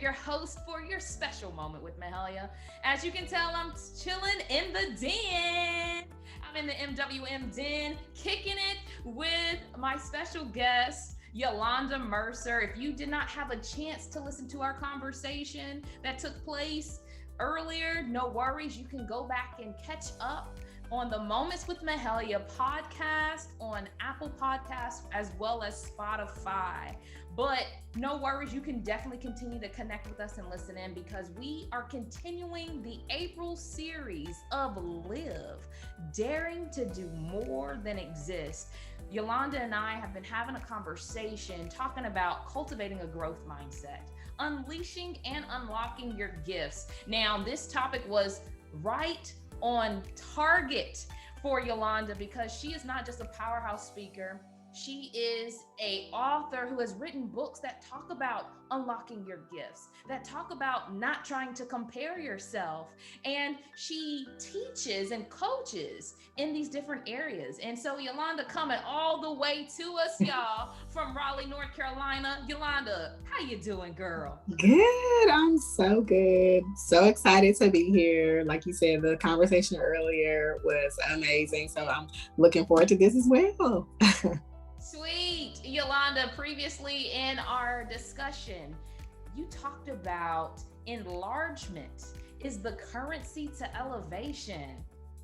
your host for your special moment with Mahalia. As you can tell, I'm chilling in the den. I'm in the MWM den, kicking it with my special guest, Yolanda Mercer. If you did not have a chance to listen to our conversation that took place earlier, no worries. You can go back and catch up on the Moments with Mahalia podcast on Apple Podcasts as well as Spotify. But no worries, you can definitely continue to connect with us and listen in because we are continuing the April series of Live, Daring to Do More Than Exist. Yolanda and I have been having a conversation talking about cultivating a growth mindset, unleashing and unlocking your gifts. Now, this topic was right on target for Yolanda because she is not just a powerhouse speaker. She is an author who has written books that talk about unlocking your gifts, that talk about not trying to compare yourself. And she teaches and coaches in these different areas. And so Yolanda coming all the way to us, y'all, from Raleigh, North Carolina. Yolanda, how you doing, girl? Good. I'm so good. So excited to be here. Like you said, the conversation earlier was amazing. So I'm looking forward to this as well. Sweet. Yolanda, previously in our discussion, you talked about enlargement is the currency to elevation.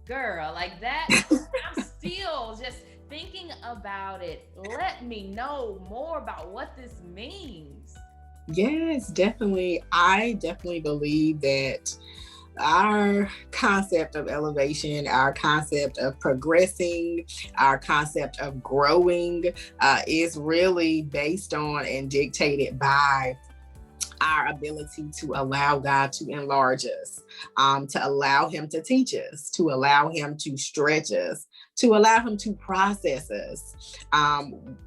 Girl, like that, I'm still just thinking about it. Let me know more about what this means. Yes, definitely. I definitely believe that our concept of elevation, our concept of progressing, our concept of growing is really based on and dictated by our ability to allow God to enlarge us, to allow Him to teach us, to allow Him to stretch us, to allow Him to process us.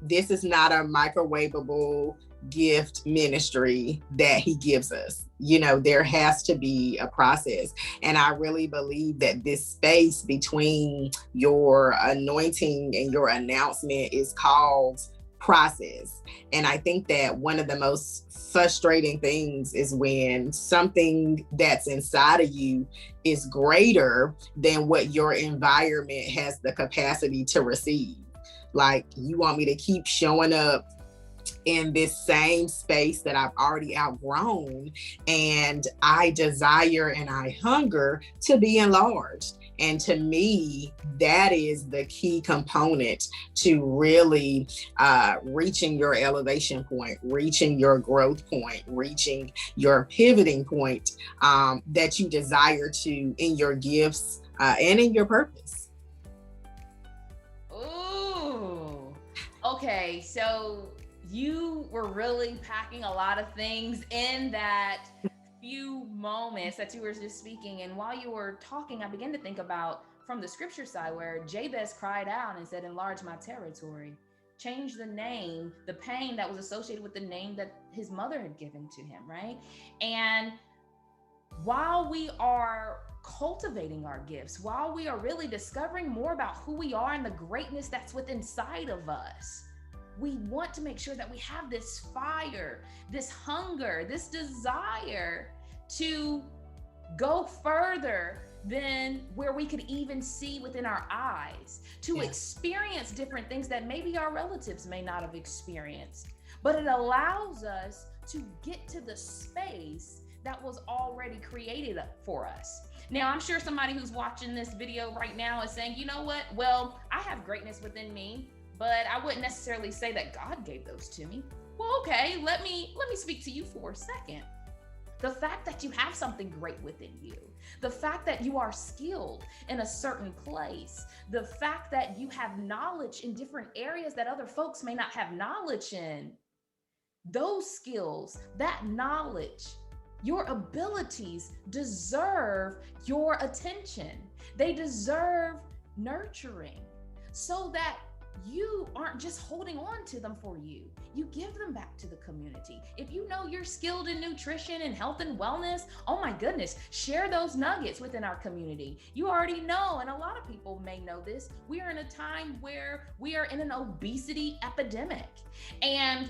This is not a microwavable gift ministry that He gives us. You know, there has to be a process. And I really believe that this space between your anointing and your announcement is called process. And I think that one of the most frustrating things is when something that's inside of you is greater than what your environment has the capacity to receive. Like, you want me to keep showing up in this same space that I've already outgrown, and I desire and I hunger to be enlarged. And to me, that is the key component to really reaching your elevation point, reaching your growth point, reaching your pivoting point that you desire to in your gifts and in your purpose. Ooh, okay, so you were really packing a lot of things in that few moments that you were just speaking. And while you were talking, I began to think about from the scripture side where Jabez cried out and said, enlarge my territory, change the name, the pain that was associated with the name that his mother had given to him, right? And while we are cultivating our gifts, while we are really discovering more about who we are and the greatness that's within inside of us, we want to make sure that we have this fire, this hunger, this desire to go further than where we could even see within our eyes, to experience different things that maybe our relatives may not have experienced. But it allows us to get to the space that was already created for us. Now, I'm sure somebody who's watching this video right now is saying, you know what? Well, I have greatness within me, but I wouldn't necessarily say that God gave those to me. Well, okay, let me speak to you for a second. The fact that you have something great within you, the fact that you are skilled in a certain place, the fact that you have knowledge in different areas that other folks may not have knowledge in, those skills, that knowledge, your abilities deserve your attention. They deserve nurturing so that you aren't just holding on to them for you. You give them back to the community. If you know you're skilled in nutrition and health and wellness, oh my goodness, share those nuggets within our community. You already know, and a lot of people may know this, we are in a time where we are in an obesity epidemic. And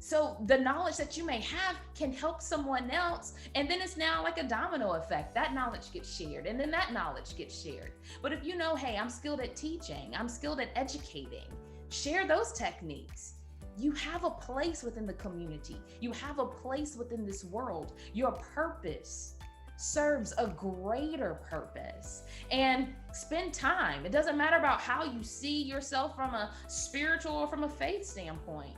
So the knowledge that you may have can help someone else. And then it's now like a domino effect. That knowledge gets shared, and then that knowledge gets shared. But if you know, hey, I'm skilled at teaching, I'm skilled at educating, share those techniques. You have a place within the community. You have a place within this world. Your purpose serves a greater purpose. And spend time. It doesn't matter about how you see yourself from a spiritual or from a faith standpoint.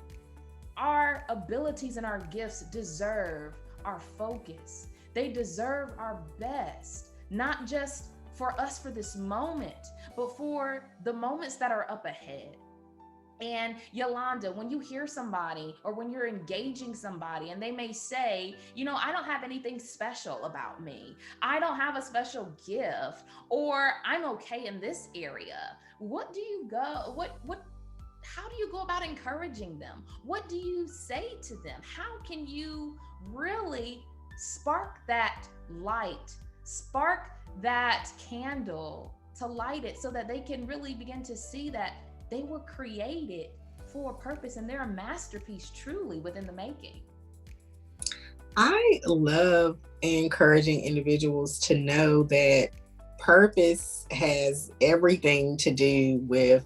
Our abilities and our gifts deserve our focus. They deserve our best, not just for us for this moment, but for the moments that are up ahead. And Yolanda, when you hear somebody or when you're engaging somebody and they may say, I don't have anything special about me, I don't have a special gift, or I'm okay in this area, how do you go about encouraging them? What do you say to them? How can you really spark that light, spark that candle to light it so that they can really begin to see that they were created for a purpose and they're a masterpiece truly within the making? I love encouraging individuals to know that purpose has everything to do with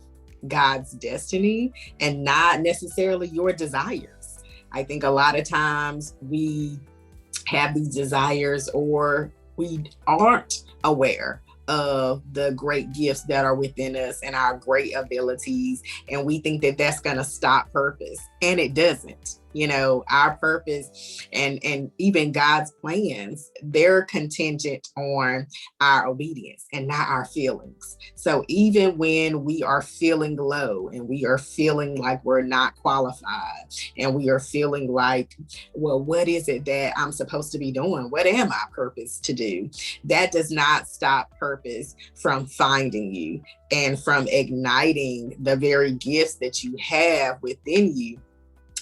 God's destiny and not necessarily your desires. I think a lot of times we have these desires or we aren't aware of the great gifts that are within us and our great abilities, and we think that that's going to stop purpose, and it doesn't. Our purpose and even God's plans, they're contingent on our obedience and not our feelings. So even when we are feeling low and we are feeling like we're not qualified and we are feeling like, well, what is it that I'm supposed to be doing? What am I purposed to do? That does not stop purpose from finding you and from igniting the very gifts that you have within you.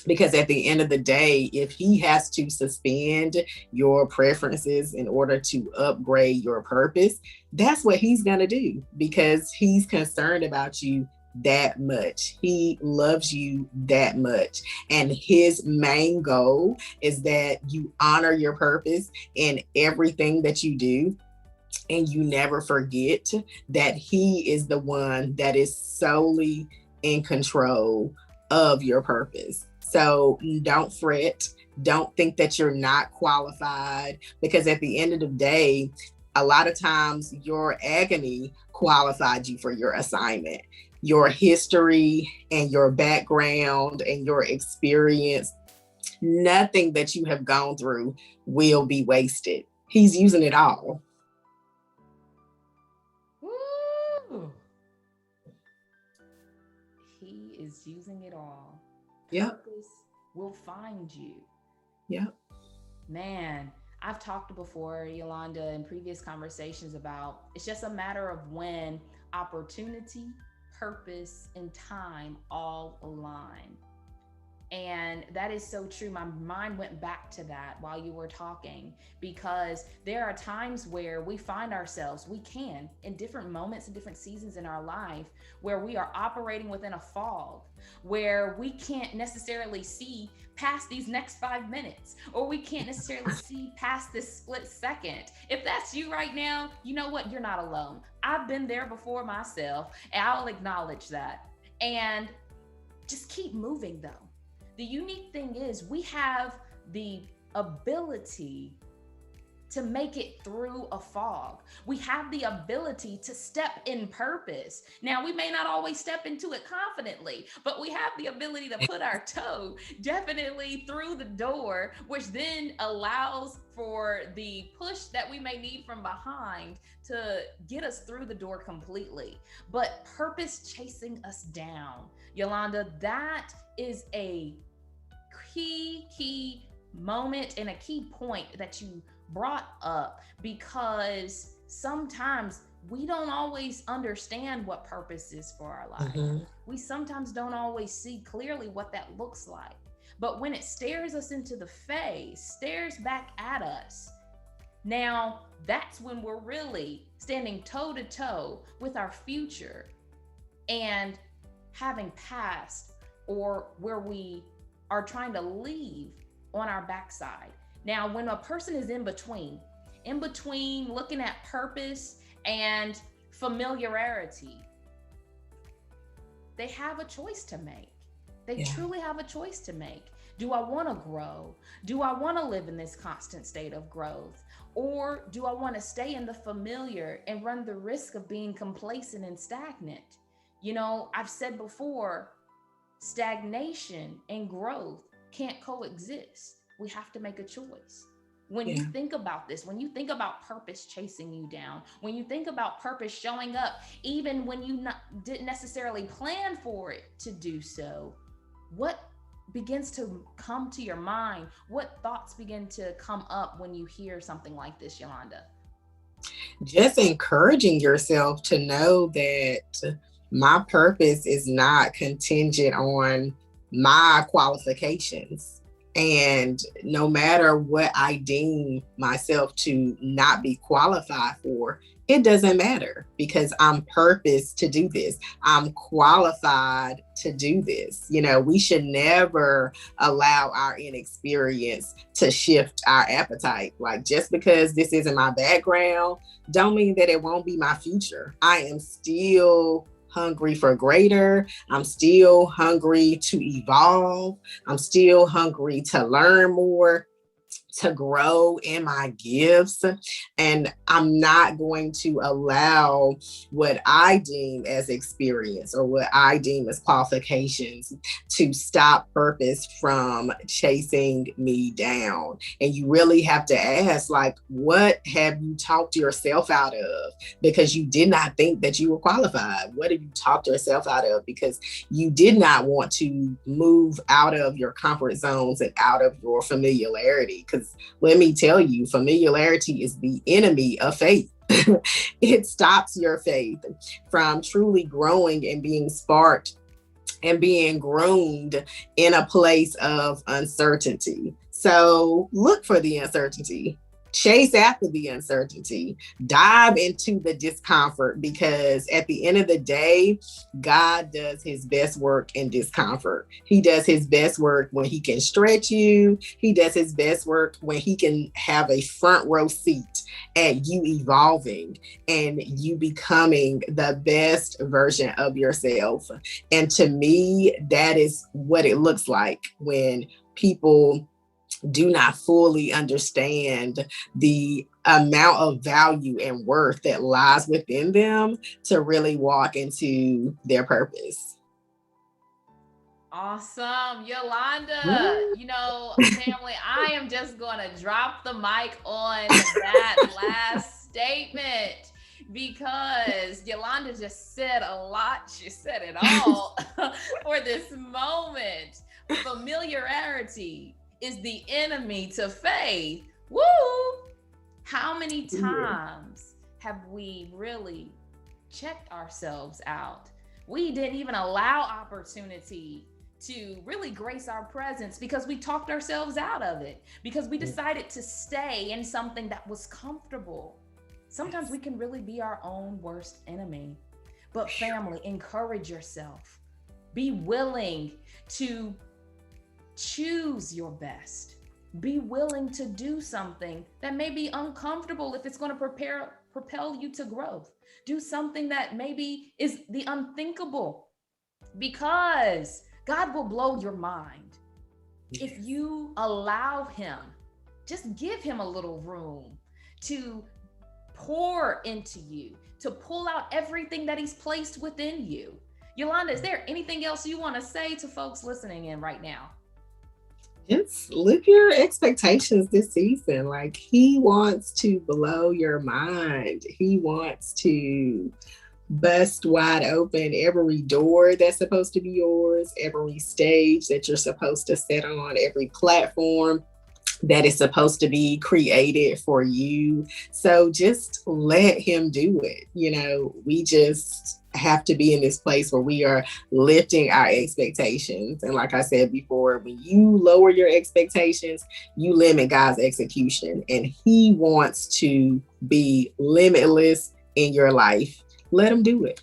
Because at the end of the day, if he has to suspend your preferences in order to upgrade your purpose, that's what he's going to do, because he's concerned about you that much. He loves you that much. And his main goal is that you honor your purpose in everything that you do. And you never forget that he is the one that is solely in control of your purpose. So don't fret. Don't think that you're not qualified, because at the end of the day, a lot of times your agony qualified you for your assignment. Your history and your background and your experience, nothing that you have gone through will be wasted. He's using it all. Woo! He is using it all. Yep. Purpose will find you. Yep. Man, I've talked before, Yolanda, in previous conversations about it's just a matter of when opportunity, purpose, and time all align. And that is so true. My mind went back to that while you were talking, because there are times where we find ourselves, we can, in different moments and different seasons in our life, where we are operating within a fog, where we can't necessarily see past these next 5 minutes, or we can't necessarily see past this split second. If that's you right now, you know what? You're not alone. I've been there before myself, and I'll acknowledge that. And just keep moving though. The unique thing is we have the ability to make it through a fog. We have the ability to step in purpose. Now, we may not always step into it confidently, but we have the ability to put our toe definitely through the door, which then allows for the push that we may need from behind to get us through the door completely. But purpose chasing us down, Yolanda, that is a key moment and a key point that you brought up, because sometimes we don't always understand what purpose is for our life. Mm-hmm. We sometimes don't always see clearly what that looks like. But when it stares us into the face, stares back at us, now that's when we're really standing toe to toe with our future and having passed, or where we are trying to leave on our backside. Now, when a person is in between looking at purpose and familiarity, they have a choice to make. They truly have a choice to make. Do I want to grow? Do I want to live in this constant state of growth? Or do I want to stay in the familiar and run the risk of being complacent and stagnant? You know, I've said before, stagnation and growth can't coexist. We have to make a choice. When you think about this, when you think about purpose chasing you down, when you think about purpose showing up, even when you didn't necessarily plan for it to do so, what begins to come to your mind? What thoughts begin to come up when you hear something like this, Yolanda? Just encouraging yourself to know that my purpose is not contingent on my qualifications. And no matter what I deem myself to not be qualified for, it doesn't matter, because I'm purposed to do this. I'm qualified to do this. You know, we should never allow our inexperience to shift our appetite. Like, just because this isn't my background, don't mean that it won't be my future. I am still hungry for greater. I'm still hungry to evolve. I'm still hungry to learn more, to grow in my gifts. And I'm not going to allow what I deem as experience or what I deem as qualifications to stop purpose from chasing me down. And you really have to ask, like, what have you talked yourself out of because you did not think that you were qualified? What have you talked yourself out of because you did not want to move out of your comfort zones and out of your familiarity? Because let me tell you, familiarity is the enemy of faith. It stops your faith from truly growing and being sparked and being groomed in a place of uncertainty. So look for the uncertainty. Chase after the uncertainty, dive into the discomfort, because at the end of the day, God does his best work in discomfort. He does his best work when he can stretch you. He does his best work when he can have a front row seat at you evolving and you becoming the best version of yourself. And to me, that is what it looks like when people do not fully understand the amount of value and worth that lies within them to really walk into their purpose. Awesome, Yolanda. You know, family, I am just going to drop the mic on that last statement, because Yolanda just said a lot. She said it all for this moment. Familiarity is the enemy to faith. Woo! How many times have we really checked ourselves out? We didn't even allow opportunity to really grace our presence because we talked ourselves out of it, because we decided to stay in something that was comfortable. Sometimes we can really be our own worst enemy. But family, encourage yourself. Be willing to choose your best. Be willing to do something that may be uncomfortable if it's going to propel you to growth. Do something that maybe is the unthinkable, because God will blow your mind. Yes. If you allow him, just give him a little room to pour into you, to pull out everything that he's placed within you. Yolanda, is there anything else you want to say to folks listening in right now? Just live your expectations this season. Like, he wants to blow your mind. He wants to bust wide open every door that's supposed to be yours, every stage that you're supposed to sit on, every platform that is supposed to be created for you. So just let him do it. You know, we just have to be in this place where we are lifting our expectations. And like I said before, when you lower your expectations, you limit God's execution, and he wants to be limitless in your life. Let him do it.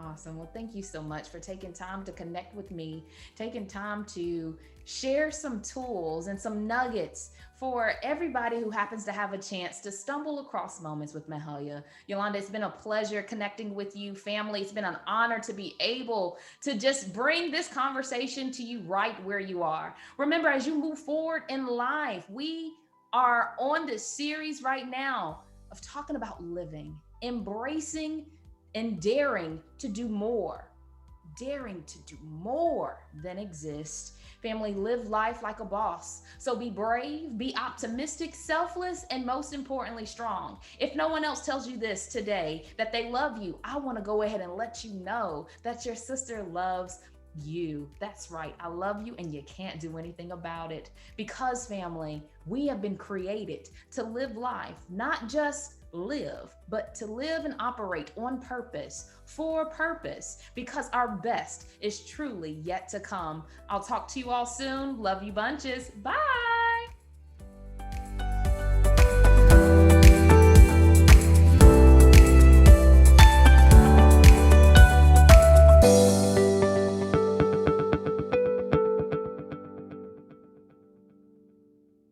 Awesome. Well, thank you so much for taking time to connect with me, taking time to share some tools and some nuggets for everybody who happens to have a chance to stumble across moments with Mahalia. Yolanda, it's been a pleasure connecting with you, family. It's been an honor to be able to just bring this conversation to you right where you are. Remember, as you move forward in life, we are on this series right now of talking about living, embracing and daring to do more, daring to do more than exist. Family, live life like a boss. So be brave, be optimistic, selfless, and most importantly, strong. If no one else tells you this today, that they love you, I want to go ahead and let you know that your sister loves you. That's right. I love you and you can't do anything about it. Because, family, we have been created to live life, not just live, but to live and operate on purpose, for purpose, because our best is truly yet to come. I'll talk to you all soon. Love you bunches. Bye.